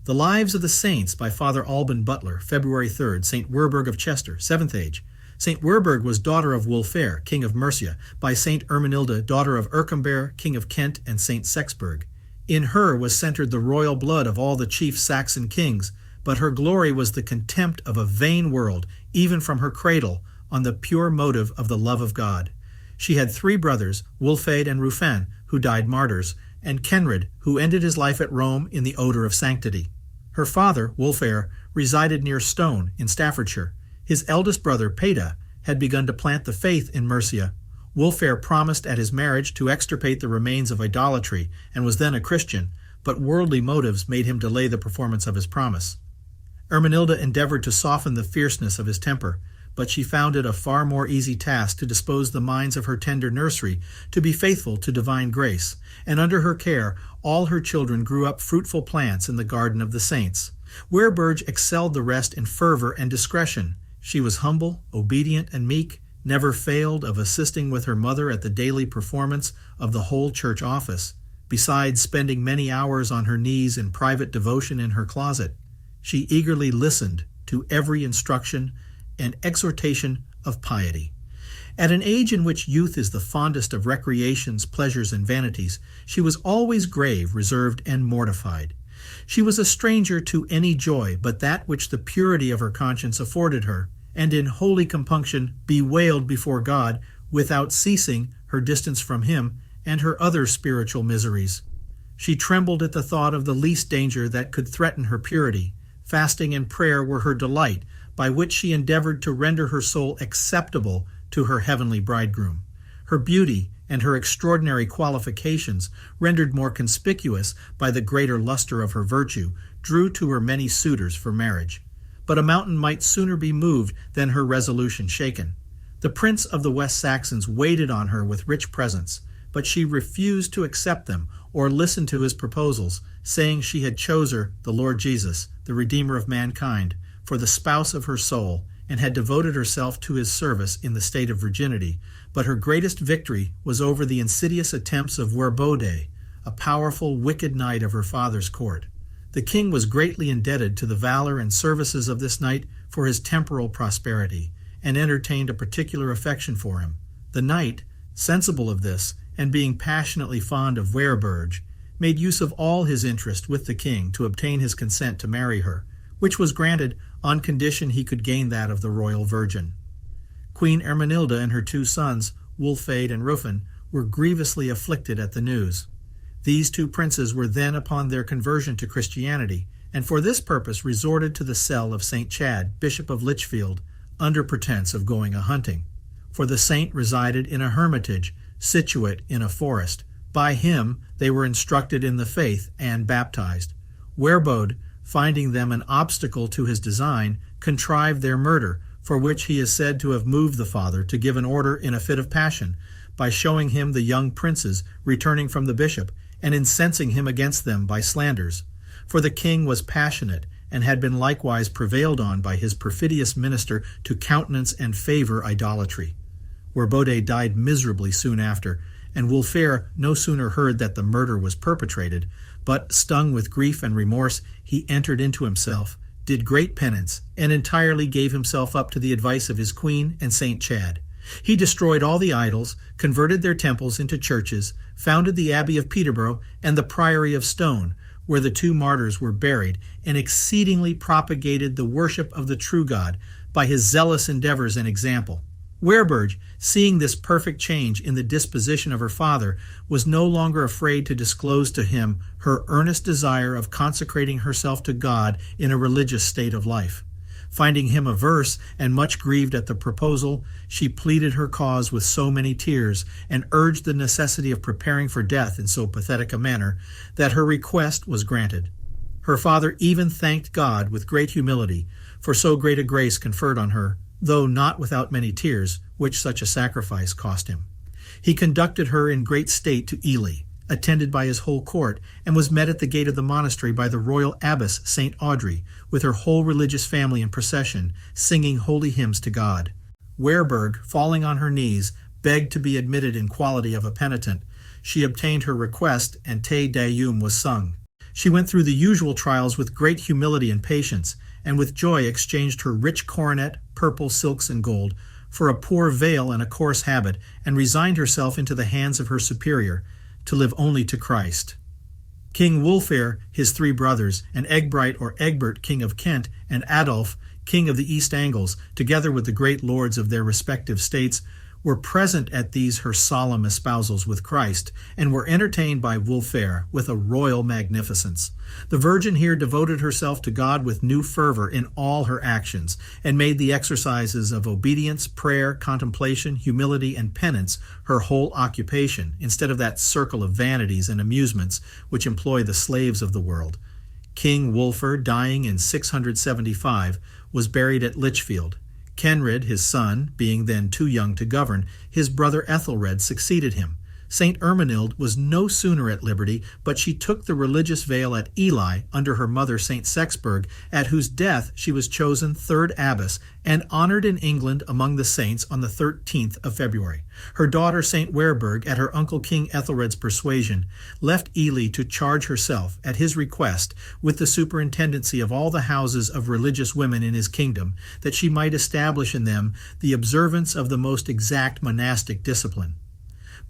The Lives of the Saints by Father Alban Butler, February 3rd, St. Werburgh of Chester, 7th age. St. Werburgh was daughter of Wulfhere, king of Mercia, by St. Ermenilda, daughter of Ercambert, king of Kent, and St. Seaxburh. In her was centered the royal blood of all the chief Saxon kings, but her glory was the contempt of a vain world, even from her cradle, on the pure motive of the love of God. She had 3 brothers, Wulfhere and Ruffin, who died martyrs, and Kenred, who ended his life at Rome in the odor of sanctity. Her father, Wulfhere, resided near Stone in Staffordshire. His eldest brother, Peda, had begun to plant the faith in Mercia. Wulfhere promised at his marriage to extirpate the remains of idolatry and was then a Christian, but worldly motives made him delay the performance of his promise. Ermenilda endeavored to soften the fierceness of his temper, but she found it a far more easy task to dispose the minds of her tender nursery to be faithful to divine grace, and under her care all her children grew up fruitful plants in the garden of the saints. Werburgh excelled the rest in fervor and discretion. She was humble, obedient, and meek, never failed of assisting with her mother at the daily performance of the whole church office, besides spending many hours on her knees in private devotion in her closet. She eagerly listened to every instruction and exhortation of piety. At an age in which youth is the fondest of recreations, pleasures, and vanities, she was always grave, reserved, and mortified. She was a stranger to any joy but that which the purity of her conscience afforded her, and in holy compunction bewailed before God, without ceasing, her distance from him and her other spiritual miseries. She trembled at the thought of the least danger that could threaten her purity. Fasting and prayer were her delight, by which she endeavored to render her soul acceptable to her heavenly bridegroom. Her beauty and her extraordinary qualifications, rendered more conspicuous by the greater luster of her virtue, drew to her many suitors for marriage. But a mountain might sooner be moved than her resolution shaken. The prince of the West Saxons waited on her with rich presents, but she refused to accept them or listen to his proposals, saying she had chosen the Lord Jesus, the Redeemer of mankind, for the spouse of her soul, and had devoted herself to his service in the state of virginity. But her greatest victory was over the insidious attempts of Werburgh, a powerful, wicked knight of her father's court. The king was greatly indebted to the valor and services of this knight for his temporal prosperity, and entertained a particular affection for him. The knight, sensible of this, and being passionately fond of Werburgh, made use of all his interest with the king to obtain his consent to marry her, which was granted on condition he could gain that of the royal virgin. Queen Ermenilda and her 2 sons, Wulfhere and Ruffin, were grievously afflicted at the news. These 2 princes were then upon their conversion to Christianity, and for this purpose resorted to the cell of St. Chad, Bishop of Lichfield, under pretense of going a-hunting. For the saint resided in a hermitage, situate in a forest. By him they were instructed in the faith and baptized. Werburgh, finding them an obstacle to his design, contrived their murder, for which he is said to have moved the father to give an order in a fit of passion, by showing him the young princes returning from the bishop, and incensing him against them by slanders. For the king was passionate, and had been likewise prevailed on by his perfidious minister to countenance and favor idolatry. Werburgh died miserably soon after, and Wulfhere no sooner heard that the murder was perpetrated, but, stung with grief and remorse, he entered into himself, did great penance, and entirely gave himself up to the advice of his queen and St. Chad. He destroyed all the idols, converted their temples into churches, founded the Abbey of Peterborough and the Priory of Stone, where the 2 martyrs were buried, and exceedingly propagated the worship of the true God by his zealous endeavors and example. Werburgh, seeing this perfect change in the disposition of her father, was no longer afraid to disclose to him her earnest desire of consecrating herself to God in a religious state of life. Finding him averse and much grieved at the proposal, she pleaded her cause with so many tears, and urged the necessity of preparing for death in so pathetic a manner, that her request was granted. Her father even thanked God with great humility for so great a grace conferred on her, though not without many tears, which such a sacrifice cost him. He conducted her in great state to Ely, attended by his whole court, and was met at the gate of the monastery by the royal Abbess, St. Audrey, with her whole religious family in procession, singing holy hymns to God. Werburgh, falling on her knees, begged to be admitted in quality of a penitent. She obtained her request, and Te Deum was sung. She went through the usual trials with great humility and patience, and with joy exchanged her rich coronet, purple, silks, and gold, for a poor veil and a coarse habit, and resigned herself into the hands of her superior, to live only to Christ. King Wulfhere, his 3 brothers, and Egbright or Egbert, king of Kent, and Adolf, king of the East Angles, together with the great lords of their respective states, were present at these her solemn espousals with Christ, and were entertained by Wulfhere with a royal magnificence. The Virgin here devoted herself to God with new fervor in all her actions, and made the exercises of obedience, prayer, contemplation, humility, and penance her whole occupation, instead of that circle of vanities and amusements which employ the slaves of the world. King Wulfhere, dying in 675, was buried at Lichfield. Kenred, his son, being then too young to govern, his brother Ethelred succeeded him. St. Erminild was no sooner at liberty, but she took the religious veil at Ely under her mother St. Seaxburh, at whose death she was chosen 3rd Abbess, and honored in England among the saints on the 13th of February. Her daughter St. Werburgh, at her uncle King Ethelred's persuasion, left Ely to charge herself, at his request, with the superintendency of all the houses of religious women in his kingdom, that she might establish in them the observance of the most exact monastic discipline.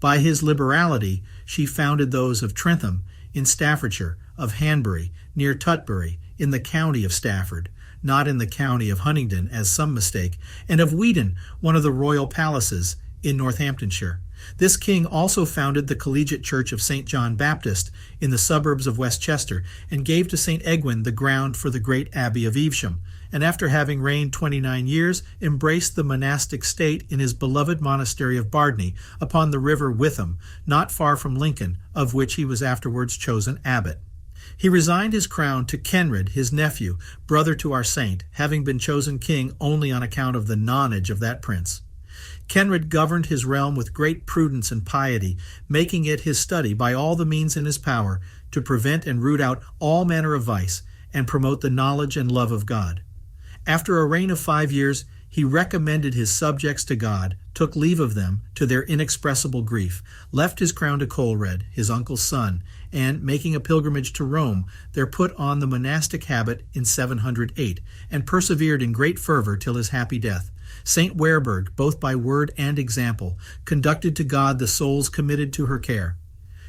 By his liberality, she founded those of Trentham, in Staffordshire, of Hanbury, near Tutbury, in the county of Stafford, not in the county of Huntingdon, as some mistake, and of Weedon, one of the royal palaces, in Northamptonshire. This king also founded the collegiate church of St. John Baptist, in the suburbs of West Chester, and gave to St. Egwin the ground for the great abbey of Evesham, and after having reigned 29 years, embraced the monastic state in his beloved monastery of Bardney, upon the river Witham, not far from Lincoln, of which he was afterwards chosen abbot. He resigned his crown to Kenred, his nephew, brother to our saint, having been chosen king only on account of the nonage of that prince. Kenred governed his realm with great prudence and piety, making it his study, by all the means in his power, to prevent and root out all manner of vice, and promote the knowledge and love of God. After a reign of 5 years, he recommended his subjects to God, took leave of them to their inexpressible grief, left his crown to Coelred, his uncle's son, and, making a pilgrimage to Rome, there put on the monastic habit in 708, and persevered in great fervor till his happy death. St. Werburgh, both by word and example, conducted to God the souls committed to her care.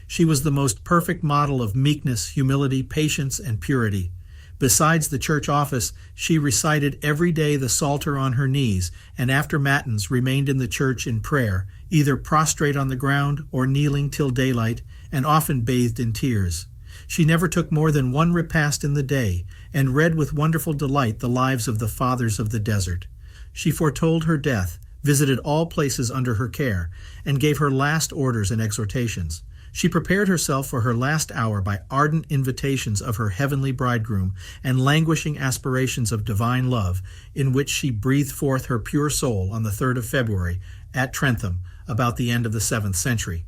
She was the most perfect model of meekness, humility, patience, and purity. Besides the church office, she recited every day the Psalter on her knees, and after matins remained in the church in prayer, either prostrate on the ground or kneeling till daylight, and often bathed in tears. She never took more than 1 repast in the day, and read with wonderful delight the lives of the fathers of the desert. She foretold her death, visited all places under her care, and gave her last orders and exhortations. She prepared herself for her last hour by ardent invitations of her heavenly bridegroom and languishing aspirations of divine love, in which she breathed forth her pure soul on the 3rd of February at Trentham, about the end of the 7th century.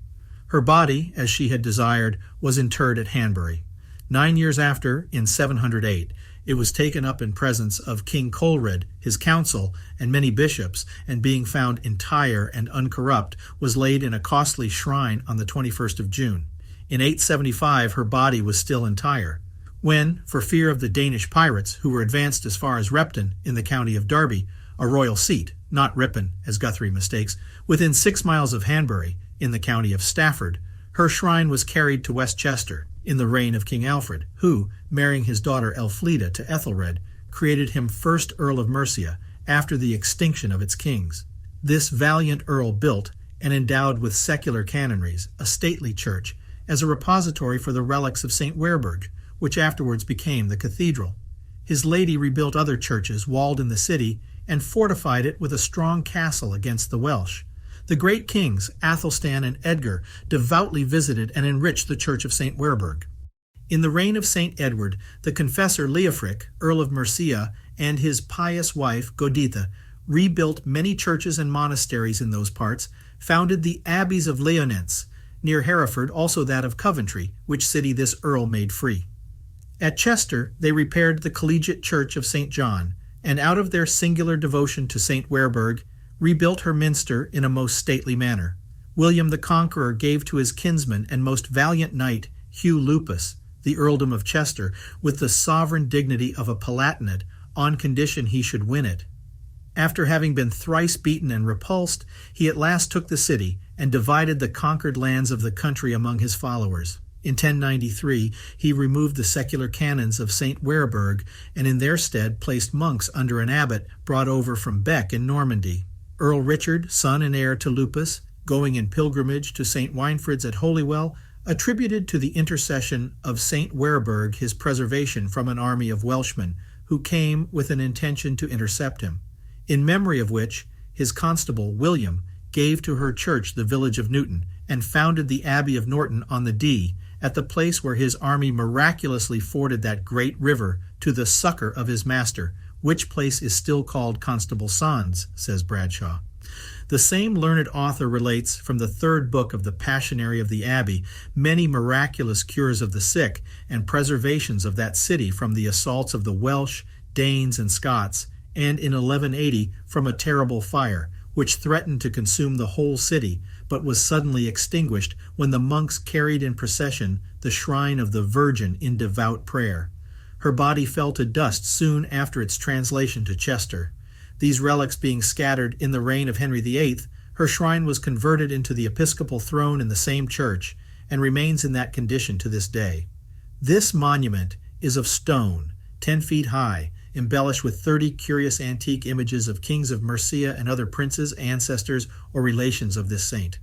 Her body, as she had desired, was interred at Hanbury. 9 years after, in 708, it was taken up in presence of King Coelred, his council, and many bishops, and being found entire and uncorrupt, was laid in a costly shrine on the 21st of June. In 875 her body was still entire. When, for fear of the Danish pirates, who were advanced as far as Repton, in the county of Derby, a royal seat, not Ripon, as Guthrie mistakes, within 6 miles of Hanbury, in the county of Stafford, her shrine was carried to West Chester, in the reign of King Alfred, who, marrying his daughter Elfleda to Ethelred, created him 1st Earl of Mercia, after the extinction of its kings. This valiant earl built, and endowed with secular canonries, a stately church, as a repository for the relics of St. Werburgh, which afterwards became the cathedral. His lady rebuilt other churches walled in the city, and fortified it with a strong castle against the Welsh. The great kings, Athelstan and Edgar, devoutly visited and enriched the church of St. Werburgh. In the reign of St. Edward, the confessor Leofric, Earl of Mercia, and his pious wife, Goditha, rebuilt many churches and monasteries in those parts, founded the Abbeys of Lyonesse, near Hereford, also that of Coventry, which city this earl made free. At Chester they repaired the collegiate church of St. John, and out of their singular devotion to St. Werburgh, rebuilt her minster in a most stately manner. William the Conqueror gave to his kinsman and most valiant knight, Hugh Lupus, the earldom of Chester, with the sovereign dignity of a palatinate, on condition he should win it. After having been thrice beaten and repulsed, he at last took the city and divided the conquered lands of the country among his followers. In 1093, he removed the secular canons of St. Werburgh and in their stead placed monks under an abbot brought over from Bec in Normandy. Earl Richard, son and heir to Lupus, going in pilgrimage to St. Winfrid's at Holywell, attributed to the intercession of St. Werburgh his preservation from an army of Welshmen, who came with an intention to intercept him, in memory of which his constable, William, gave to her church the village of Newton, and founded the Abbey of Norton on the Dee, at the place where his army miraculously forded that great river to the succor of his master, which place is still called Constable Sands, says Bradshaw. The same learned author relates from the third book of the Passionary of the Abbey many miraculous cures of the sick and preservations of that city from the assaults of the Welsh, Danes, and Scots, and in 1180 from a terrible fire, which threatened to consume the whole city, but was suddenly extinguished when the monks carried in procession the shrine of the Virgin in devout prayer. Her body fell to dust soon after its translation to Chester. These relics being scattered in the reign of Henry VIII, her shrine was converted into the episcopal throne in the same church, and remains in that condition to this day. This monument is of stone, 10 feet high, embellished with 30 curious antique images of kings of Mercia and other princes, ancestors, or relations of this saint.